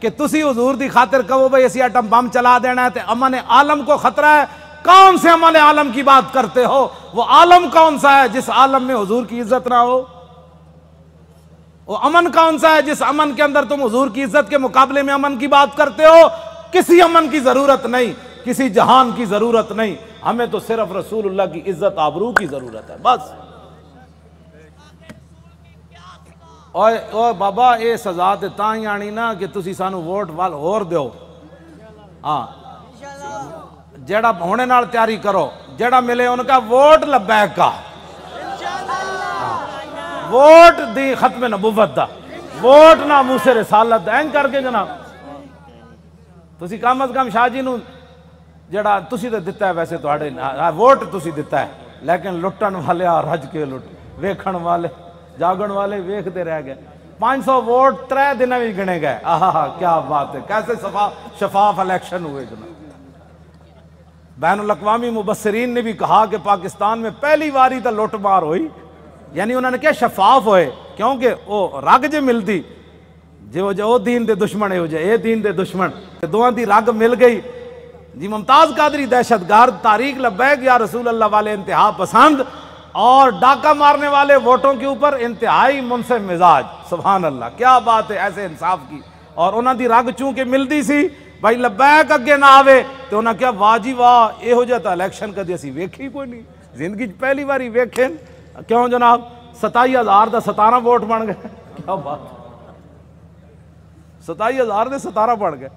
کہ تسی حضور دی خاطر کہو بھئی اسی ایٹم بم چلا دینا ہے تے امن عالم کو خطرہ ہے. کون سے امن عالم کی بات کرتے ہو؟ وہ عالم کون سا ہے جس عالم میں حضور کی عزت نہ ہو؟ وہ امن کون سا ہے جس امن کے اندر تم حضور کی عزت کے مقابلے میں امن کی بات کرتے ہو؟ کسی امن کی ضرورت نہیں، کسی جہان کی ضرورت نہیں، ہمیں تو صرف رسول اللہ کی عزت آبرو کی ضرورت ہے بس. اوے بابا اے سزا تے تاں ہی آنی نا کہ تسی سانو ووٹ وال ہور دیو. ہاں جیڑا ہونے نال تیاری کرو، جیڑا ملے ان کا ووٹ لبیک کا، ووٹ دی ختم نبوت دا، ووٹ نہ موسیٰ رسالت دا. این کر کے جناب تسی کم از کم شاہ جی نو جڑا تسی تے دتا ہے، ویسے تواڈے ووٹ تسی دتا ہے، لیکن لٹن والے رج کے لٹ، ویکھن والے جاگن والے ویکھتے رہ گئے. 500 ووٹ 3 دن میں گنے گئے. آہا کیا بات ہے، کیسے شفاف الیکشن ہوئے جناب. بین الاقوامی مبصرین نے بھی کہا کہ پاکستان میں پہلی باری تو لوٹ مار ہوئی، یعنی انہوں نے کیا شفاف ہوئے، کیونکہ وہ رگ جے ملتی جو دین دے دشمن ہے ہو جائے اے دین دے دشمن دوہاں دی رگ مل گئی. جی ممتاز قادری دہشت گرد، تاریخ لبیک یا رسول اللہ والے انتہا پسند اور ڈاکہ مارنے والے ووٹوں کے اوپر انتہائی منصف مزاج. سبحان اللہ کیا بات ہے ایسے انصاف کی. اور انہاں دی رگ چونکہ ملتی سی بھائی لبیک اگے نہ آوے تو انہاں کیا واہ جی واہ اے ہو جاتا الیکشن کدی اسی ویکھی کوئی نہیں زندگی پہلی باری ویکھیں. کیوں جناب 27,000 دا 17 ووٹ بن گئے. کیا بات 27,000 دے 17 بن گئے.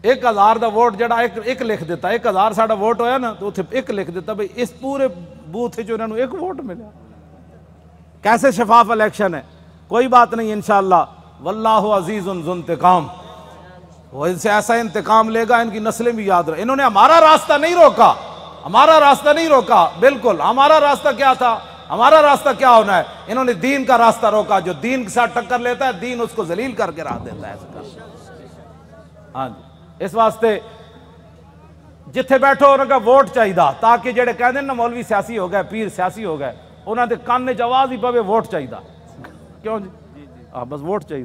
1,000 دا ووٹ جڑا ایک لکھ دیتا، 1,000 ساڑا ووٹ ہویا نا تو اتھے ایک لکھ دیتا بھئی اس پورے بوتھ جو انہوں نے ایک ووٹ ملیا. کیسے شفاف الیکشن ہے. کوئی بات نہیں انشاءاللہ واللہ عزیز ذو انتقام. وہ ان سے ایسا انتقام لے گا ان کی نسلیں بھی یاد رہے. انہوں نے ہمارا راستہ نہیں روکا، ہمارا راستہ نہیں روکا. بالکل ہمارا راستہ کیا تھا، ہمارا راستہ کیا ہونا ہے. انہوں نے دین کا راستہ روکا. جو دین کے ساتھ ٹکر لیتا ہے دین اس کو ذلیل کر کے راہ دیتا ہے. ہاں جی اس واسطے جتھے بیٹھو انہوں کا ووٹ چاہیے تاکہ جڑے کہتے ہیں نا مولوی سیاسی ہو گئے، پیر سیاسی ہو گئے، انہوں نے کان چ آواز ہی پوے ووٹ چاہیے. کیوں جی بس ووٹ چاہیے.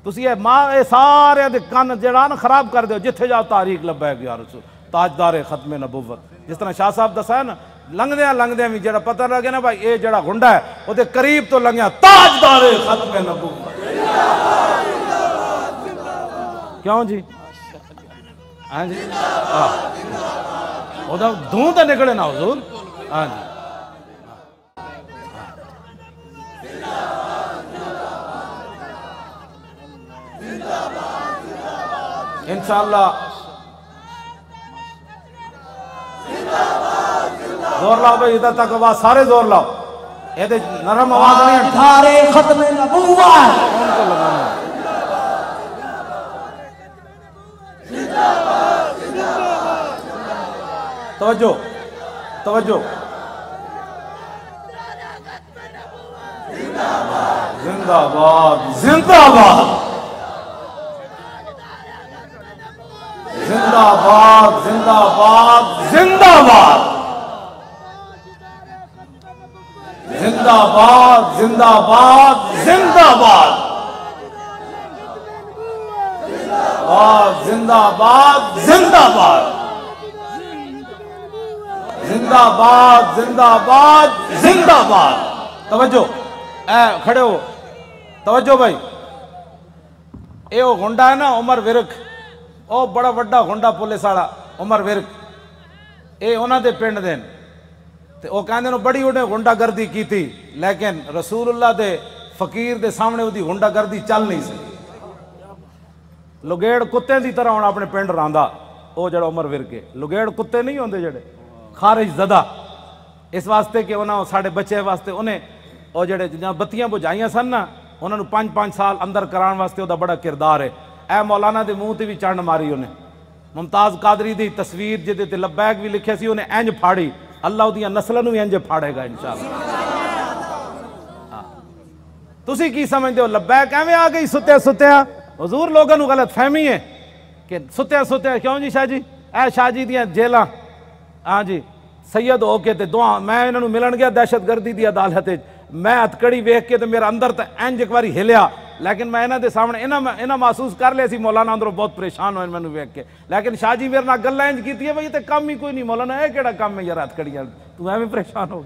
تسی یہ سارے دے کان جڑا نا خراب کر دیو. جتھے جاؤ تاریخ لبیک یا رسول، تاجدار ختم نبوت. جس طرح شاہ صاحب دسا ہے نا لنگدیاں بھی جڑا پتہ لگے نا بھائی اے جڑا گھنڈا ہے وہ دے قریب تو لنگیا تاجدار ختم نبوت. کیوں جی ہاں جی وہ دھوں تو نکلے نا حضور. ہاں جی انشاءاللہ زور لاؤ بھائی ادھر تک آواز سارے زور لاؤ. یہ دے نرم آواز نہیں تاجدار ختم نبوت کون کو لگانا ہے. توجہ توجہ زندہ باد زندہ باد زندہ باد زندہ باد زندہ باد زندہ باد زندہ باد زندہ باد زندہ باد زندہ باد زندہ باد زندہ باد زندہ باد. توجہ اے کھڑے ہو توجہ بھائی. اے وہ گنڈا ہے نا عمر ورک، او بڑا وڈا گنڈا پولیس والا عمر ورک. اے انہاں دے پنڈ دین تے او کہندے نو بڑی انہیں گنڈا گردی کی تھی، لیکن رسول اللہ دے فقیر دے سامنے وہ دی گنڈا گردی چل نہیں سکی. لگیڑ کتے دی طرح ہونا اپنے پنڈ راندا. او جڑا عمر ورک ہے لگیڑ کتے نہیں ہوندے جڑے خارج زدہ. اس واسطے کہ انہوں ساڑھے بچے واسطے انہیں وہ جڑے جہاں بتیاں بجھائیاں سن نا انہوں نے 5-5 سال اندر کران واسطے وہ دا بڑا کردار ہے. اے مولانا دے منہ تے بھی چڑھ ماری انہیں. ممتاز قادری دی تصویر جدے تے لبیک بھی لکھے سی انہیں اینج پھاڑی. اللہ دیاں نسلوں بھی اینج پھاڑے گا انشاءاللہ. تسی کی سمجھتے ہو لبیک ایویں آ گئی ستیا ستیا؟ حضور لوگوں کو غلط فہمی ہے کہ ستیا ستیا. کیوں جی شاہ جی اے شاہ جی دیاں جیلاں ہاں جی سید ہو کے تے دعا میں انہوں ملن گیا دہشت گردی دی عدالت میں ہتکڑی ویکھ کے تے میرا اندر تے اینج ایک باری ہلیا لیکن میں انہاں دے سامنے انہاں محسوس کر لیا سی مولانا اندروں بہت پریشان ہوئے مینوں ویکھ کے، لیکن شاہ جی میرے نال گلاں انج کیتی ہے بھئی تے کم ہی کوئی نہیں مولانا، اے کیڑا کم ہے یار ہتھ کڑیاں، تو ایویں پریشان ہو